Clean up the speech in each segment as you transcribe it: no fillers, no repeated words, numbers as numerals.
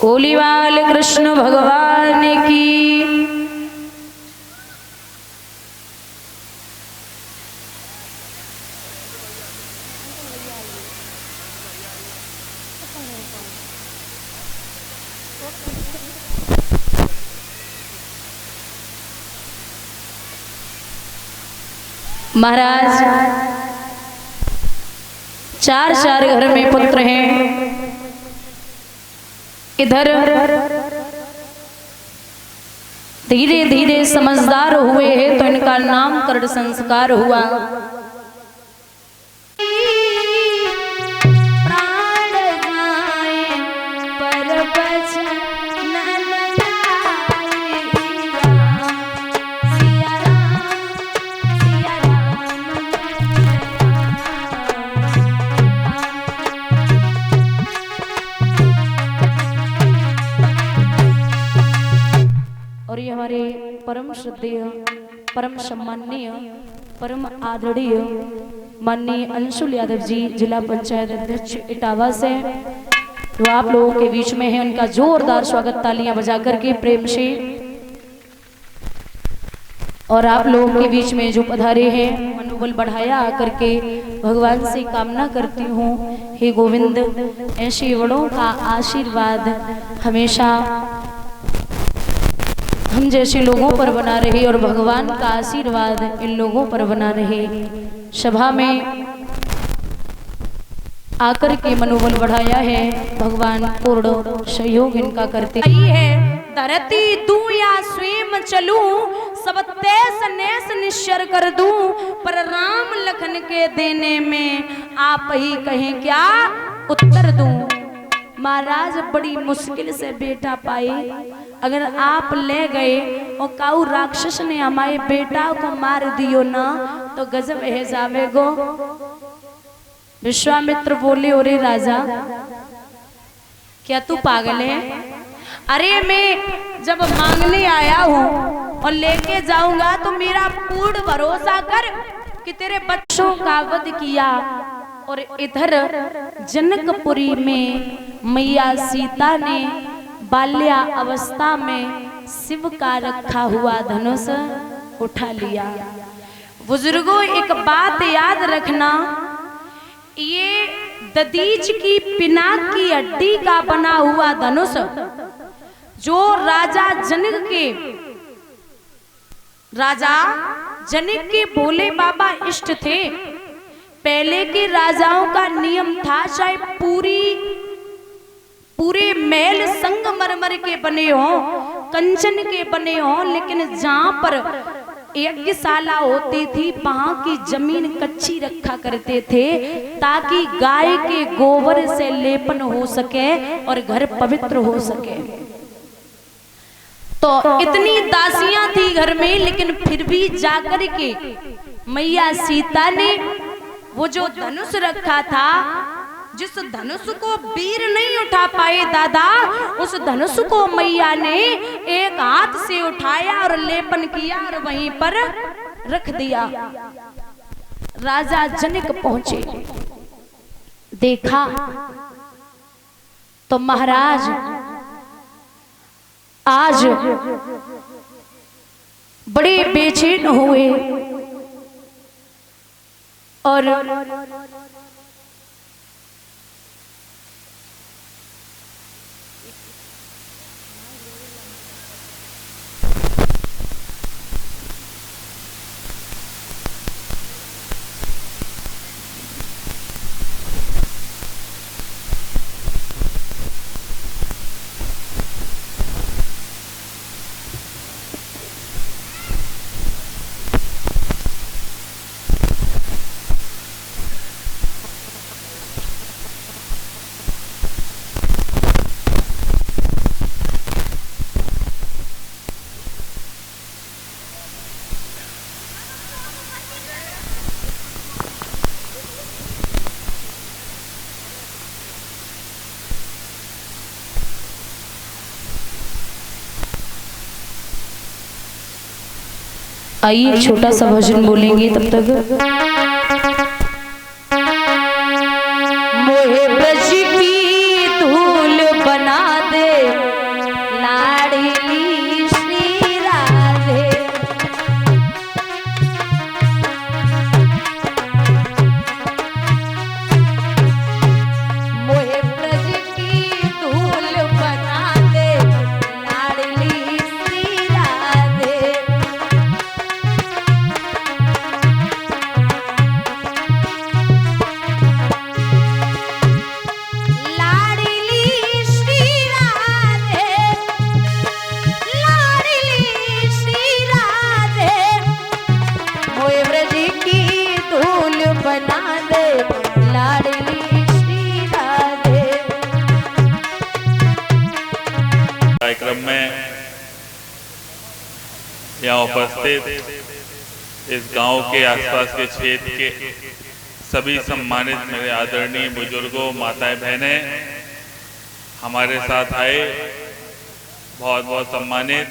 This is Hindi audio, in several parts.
ओलीवाल कृष्ण भगवान की। महाराज चार चार घर में पुत्र हैं। इधर धीरे धीरे समझदार हुए हैं तो इनका नामकरण संस्कार हुआ। और ये हमारे परम श्रद्धेय, परम सम्माननीय, परम आदरणीय माननीय अंशुल यादव जी, जिला पंचायत अध्यक्ष इटावा से, तो आप लोगों के बीच में है। उनका जोरदार स्वागत तालियां बजा करके प्रेम से। और आप लोगों के बीच में जो पधारे हैं मनोबल बढ़ाया आकर के भगवान से कामना करती हूँ, हे गोविंद ऐसे बड़ों का आशीर्वाद हमेशा हम जैसे लोगों पर बना रहे और भगवान का आशीर्वाद इन लोगों पर बना रहे। सभा में आकर के मनोबल बढ़ाया है, भगवान पूर्ण सहयोग इनका करते है। धरती दूं या स्वयं चलूं, सब तेस नेस निश्चर कर दूं, पर राम लखन के देने में आप ही कहें क्या उत्तर दूं। महाराज बड़ी मुश्किल से बेटा पाए, अगर आप ले गए और काऊ राक्षस ने हमारे बेटा को मार दियो ना तो गजब है जावेगो। विश्वामित्र बोले, ओरे राजा क्या तू पागल है? अरे मैं जब मांगने आया हूँ और लेके जाऊंगा तो मेरा पूर्ण भरोसा कर कि तेरे बच्चों का वध किया। और इधर जनकपुरी में मैया सीता ने बाल्या अवस्था में शिव का रखा हुआ धनुष उठा लिया। बुजुर्गों एक बात याद रखना, ये ददीज की पिनाक की हड्डी का बना हुआ धनुष जो राजा जनक के भोले बाबा इष्ट थे। पहले के राजाओं का नियम था, चाहे पूरे महल संगमरमर के बने हों, कंचन के बने हों, लेकिन जहां पर यज्ञशाला होती थी वहां की जमीन कच्ची रखा करते थे ताकि गाय के गोबर से लेपन हो सके और घर पवित्र हो सके। तो इतनी दासियां थी घर में, लेकिन फिर भी जाकर के मैया सीता ने वो जो धनुष रखा था, जिस धनुष को वीर नहीं उठा पाए दादा, उस धनुष को मैया ने एक हाथ से उठाया और लेपन किया और वहीं पर रख दिया। राजा जनक पहुंचे, देखा तो महाराज आज बड़े बेचैन हुए और आइए एक छोटा सा भजन बोलेंगे तब तक। मोहे ब्रज की धूल बना दे लाडली श्री राधे, मोहे ब्रज की धूल बना दे लाडली श्री राधे। कार्यक्रम में यहाँ उपस्थित इस गांव के आसपास के क्षेत्र के सभी सम्मानित मेरे आदरणीय बुजुर्गों, माताएं, बहनें हमारे साथ आए, बहुत बहुत सम्मानित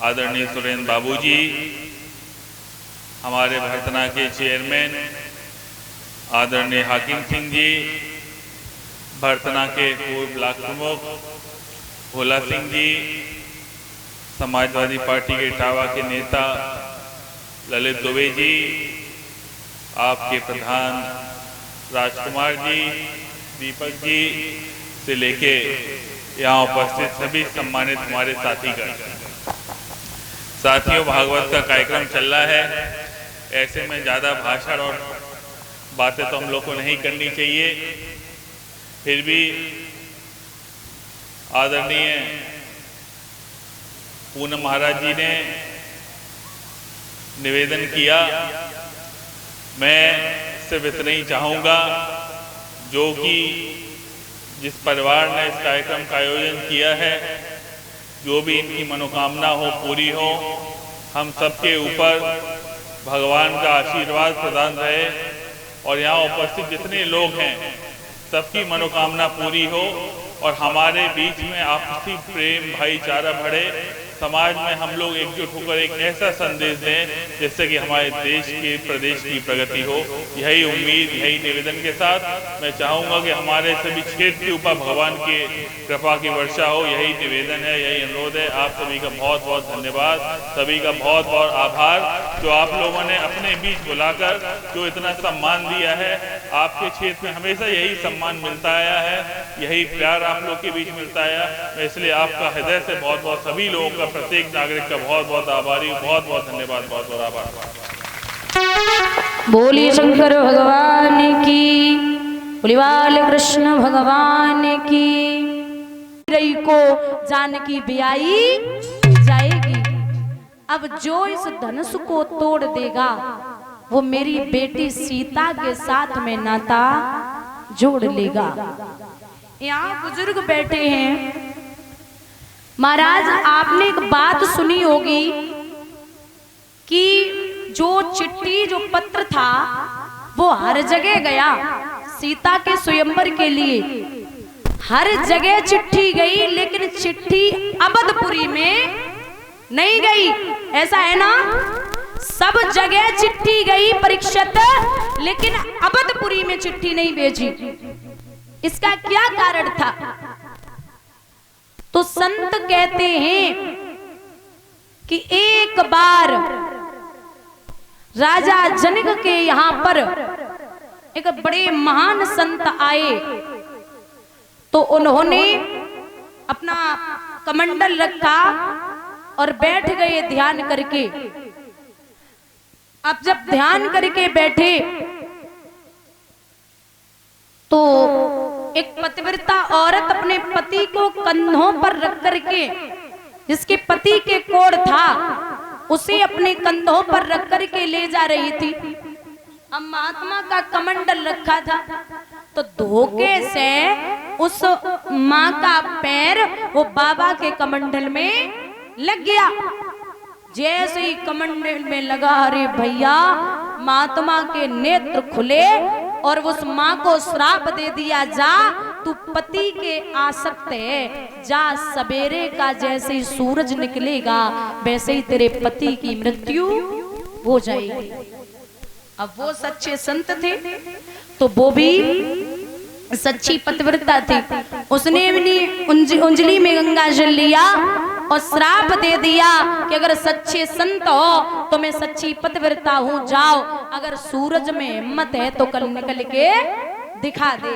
आदरणीय सुरेंद्र बाबूजी, हमारे भरतना के चेयरमैन आदरणीय हाकिम सिंह जी, भरतना के पूर्व ब्लॉक प्रमुख भोला सिंह जी, समाजवादी पार्टी के इटावा के नेता ललित दुबे जी, आपके प्रधान राजकुमार जी, दीपक जी से लेके यहाँ उपस्थित सभी सम्मानित हमारे साथियों, भागवत का कार्यक्रम चल रहा है। ऐसे में ज़्यादा भाषण और बातें तो हम लोग को नहीं करनी चाहिए, फिर भी आदरणीय पूनम महाराज जी ने निवेदन किया, मैं सिर्फ इतना ही चाहूँगा, जो कि जिस परिवार ने इस कार्यक्रम का आयोजन किया है, जो भी इनकी मनोकामना हो पूरी हो, हम सबके ऊपर भगवान का आशीर्वाद प्रदान रहे और यहाँ उपस्थित जितने लोग हैं सबकी मनोकामना पूरी हो और हमारे बीच में आपसी प्रेम भाईचारा बढ़े, समाज में हम लोग एकजुट होकर एक ऐसा संदेश दें जिससे कि हमारे देश के प्रदेश की प्रगति हो। यही उम्मीद, यही निवेदन के साथ मैं चाहूँगा कि हमारे सभी क्षेत्र के ऊपर भगवान की कृपा की वर्षा हो। यही निवेदन है, यही अनुरोध है। आप सभी का बहुत बहुत धन्यवाद, सभी का बहुत बहुत आभार जो आप लोगों ने अपने बीच बुलाकर जो इतना सम्मान दिया है। आपके क्षेत्र में हमेशा यही सम्मान मिलता आया है, यही प्यार आप लोग के बीच मिलता आया। मैं इसलिए आपका हृदय से बहुत बहुत सभी लोगों का, प्रत्येक नागरिक का बहुत बहुत आभारी, बहुत बहुत धन्यवाद, बहुत बहुत आभार। बोलिए शंकर भगवान की, बोलिए बाल कृष्ण भगवान की। रई को जानकी ब्याई जाएगी, अब जो इस धनुष को तोड़ देगा वो मेरी बेटी सीता के साथ में नाता जोड़ लेगा। यहाँ बुजुर्ग बैठे हैं। महाराज, आपने एक बात सुनी होगी कि जो चिट्ठी, जो पत्र था वो हर जगह गया सीता के स्वयंवर के लिए, हर जगह चिट्ठी गई, लेकिन चिट्ठी अवधपुरी में नहीं गई। ऐसा है ना, सब जगह चिट्ठी गई परीक्षित, लेकिन अवधपुरी में चिट्ठी नहीं भेजी। इसका क्या कारण था? तो संत कहते हैं कि एक बार राजा जनक के यहां पर एक बड़े महान संत आए, तो उन्होंने अपना कमंडल रखा और बैठ गए ध्यान करके। अब जब ध्यान करके बैठे तो एक पतिव्रता औरत अपने पति को कंधों पर रख करके, जिसके पति के कोढ़ था उसे अपने कंधों पर रख करके ले जा रही थी। अब महात्मा का कमंडल रखा था, तो धोखे से उस माँ का पैर वो बाबा के कमंडल में लग गया। जैसे ही कमंडल में लगा, अरे भैया, महात्मा के नेत्र खुले और उस माँ को श्राप दे दिया, जा तू पति के आसक्त है, जा सवेरे का जैसे ही सूरज निकलेगा वैसे ही तेरे पति की मृत्यु हो जाएगी। अब वो सच्चे संत थे तो वो भी सच्ची पतिव्रता थी। उसने अपनी उंजली में गंगा जल लिया और श्राप दे दिया कि अगर सच्चे संत हो तो मैं सच्ची पतिव्रता हूं, जाओ अगर सूरज में हिम्मत है तो कल निकल के दिखा दे,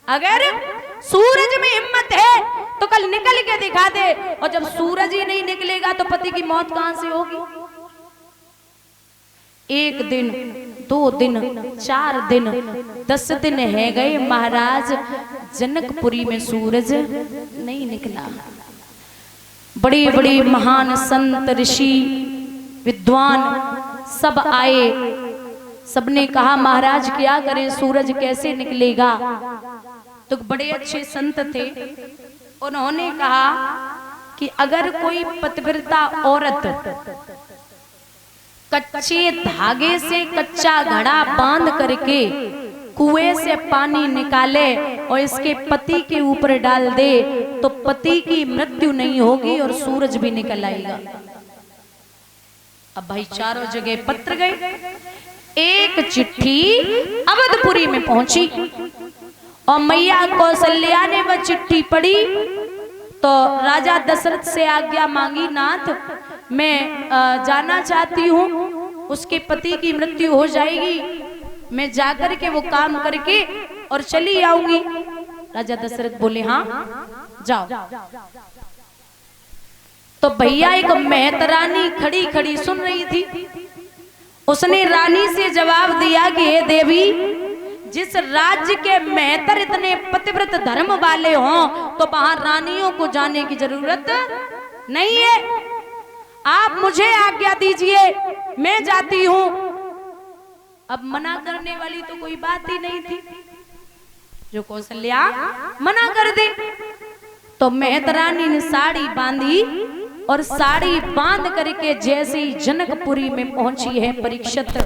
अगर सूरज में हिम्मत है तो कल निकल के दिखा दे। और जब सूरज ही नहीं निकलेगा तो पति की मौत कहां से होगी? 1 दिन 2 दिन 4 दिन 10 दिन है गए, महाराज जनकपुरी में सूरज नहीं निकला। बड़े बड़े महान संत ऋषि विद्वान सब आए, सबने कहा महाराज क्या करें, सूरज कैसे निकलेगा? तो बड़े अच्छे संत थे, उन्होंने कहा कि अगर कोई पतिव्रता औरत कच्चे धागे से कच्चा घड़ा बांध करके कुएं से पानी निकाले और इसके पति के ऊपर डाल दे तो पति की मृत्यु नहीं होगी और सूरज भी निकल आएगा। अब भाई चारों जगह पत्र गए, एक चिट्ठी अवधपुरी में पहुंची और मैया कौशल्या ने वह चिट्ठी पढ़ी तो राजा दशरथ से आज्ञा मांगी, नाथ मैं जाना चाहती हूँ, उसके पति की मृत्यु हो जाएगी, मैं जाकर के वो काम करके और चली आऊंगी। राजा दशरथ बोले हाँ जाओ। तो भैया एक मेहतरानी खड़ी खड़ी सुन रही थी, उसने रानी से जवाब दिया कि हे देवी, जिस राज्य के मेहतर इतने पतिव्रत धर्म वाले हों तो वहां रानियों को जाने की जरूरत नहीं है, आप मुझे आज्ञा दीजिए मैं जाती हूं। अब मना करने वाली तो कोई बात ही नहीं थी, जो कौशल्या मना कर दे। तो मेहतरानी ने साड़ी बांधी और साड़ी बांध करके जैसे ही जनकपुरी में पहुंची है परीक्षित,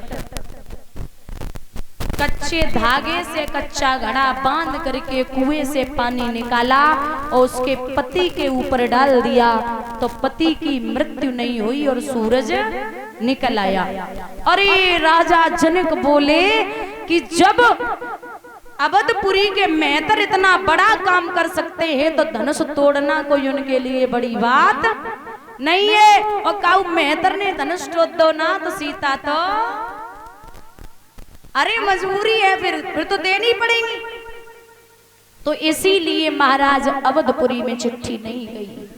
कच्चे धागे से कच्चा घड़ा बांध करके कुएं से पानी निकाला और उसके पति के ऊपर डाल दिया तो पति की मृत्यु नहीं हुई और सूरज निकल आया। अरे राजा जनक बोले कि जब अवधपुरी के मेहतर इतना बड़ा काम कर सकते हैं तो धनुष तोड़ना कोई उनके लिए बड़ी बात नहीं है। और काऊ मेहतर ने धनुष तोड़ दो ना तो सीता तो अरे मजबूरी है, फिर तो देनी पड़ेगी। तो इसीलिए महाराज अवधपुरी में चिट्ठी नहीं गई,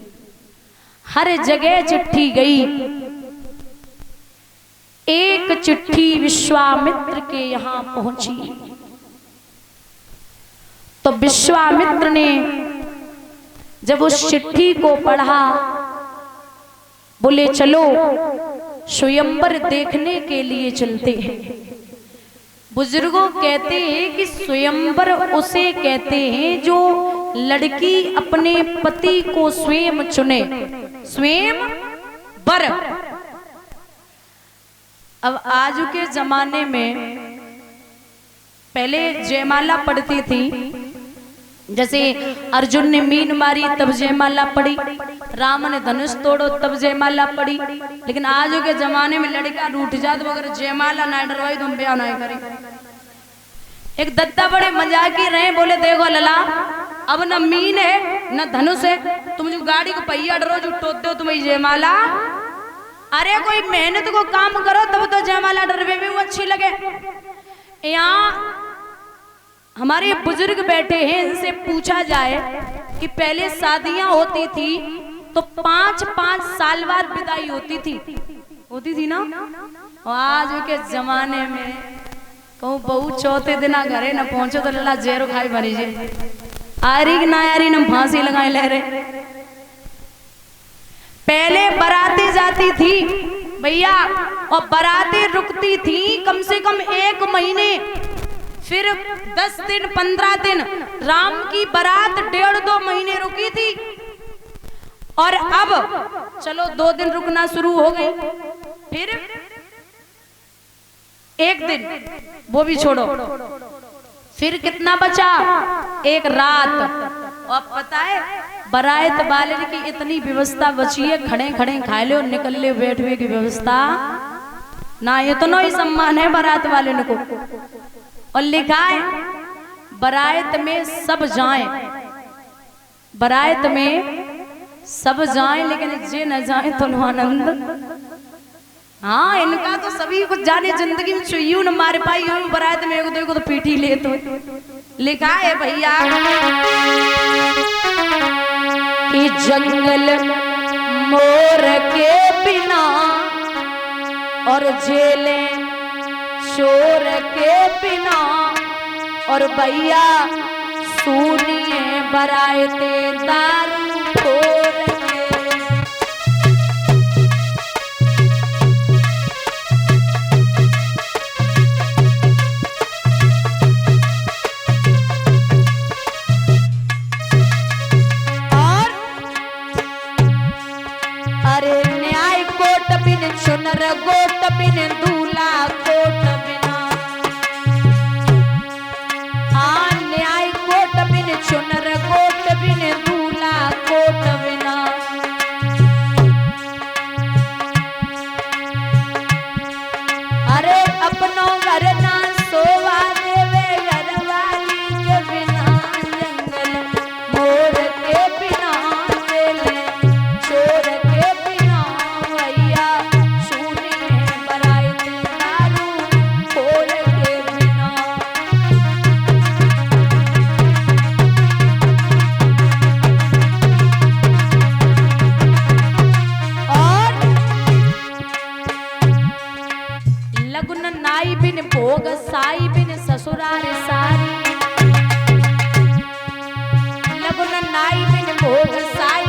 हर जगह चिट्ठी गई। एक चिट्ठी विश्वामित्र के यहां पहुंची तो विश्वामित्र ने जब उस चिट्ठी को पढ़ा बोले चलो स्वयंवर देखने के लिए चलते हैं। बुजुर्गों कहते हैं कि स्वयंवर उसे कहते हैं जो लड़की अपने पति को स्वयं चुने, स्वयंवर। अब आज के जमाने में पहले जयमाला पढ़ती थी, जैसे अर्जुन ने मीन मारी तब जयमाला पड़ी, राम ने धनुष तोड़ो तब जयमाला पड़ी। लेकिन आज के जमाने में लड़का रूठ जात अगर जयमाला ना डरवाई तो हम ब्याह नहीं करें। एक दत्ता बड़े मजाकी रहे, बोले देखो लला अब न मीन है न धनुष है, तुम जो गाड़ी को पहिया डरो जो टोद दो तुम्हें जयमाला। अरे कोई मेहनत को काम करो तब तो जयमाला डरवे में वो अच्छी लगे। यहाँ हमारे बुजुर्ग बैठे हैं, इनसे पूछा जाए कि पहले शादियां होती थी तो 5-5 साल बाद विदाई होती थी ना। और आज के जमाने में कहूँ बहू चौथे दिन घरे न पहुंचो तो लला जेरो खाई भरी जे आरी ना यारी न फांसी लगाए ले रहे। पहले बराती जाती थी भैया और बराती रुकती थी कम से कम 1 महीने, फिर 10 दिन 15 दिन। राम की बारात 1.5-2 महीने रुकी थी और अब चलो 2 दिन रुकना शुरू हो गई, फिर 1 दिन वो भी छोड़ो, फिर कितना बचा? एक रात। और पता है बारात वाले की इतनी व्यवस्था बची है, खड़े खड़े खा लो, निकल ले बैठने की व्यवस्था ना, इतना ही सम्मान है बारात वाले को। और लिखा है बारात में सब जाएं, बारात में सब जाएं, लेकिन जे न जाए तो आनंद। हाँ, इनका तो सभी कुछ जाने, जिंदगी में छुइयो न मार पाई हो, बारात में एक दो को तो पीटी ले। तो लिखा है भैया कि जंगल मोर के बिना और जेलें चोर के बिना, और भैया सुनिए बराते दारू खोर के। और अरे न्याय कोट बिन चुनर गोट बिन दूल्हा कोट बिना, न्याय कोट बिन चुनर कोट बिन दूल्हा कोट बिना। अरे अपनो घर ना सोवा देवे घरवाली के बिना, जंगल मोर के बिना, जेले चोर के बिना, भैया सुनिए बराते दारू खोर के बिना। और लगुन नाई बिन भोग साई बिन ससुराल सारी, लगुन नाई बिन भोग साई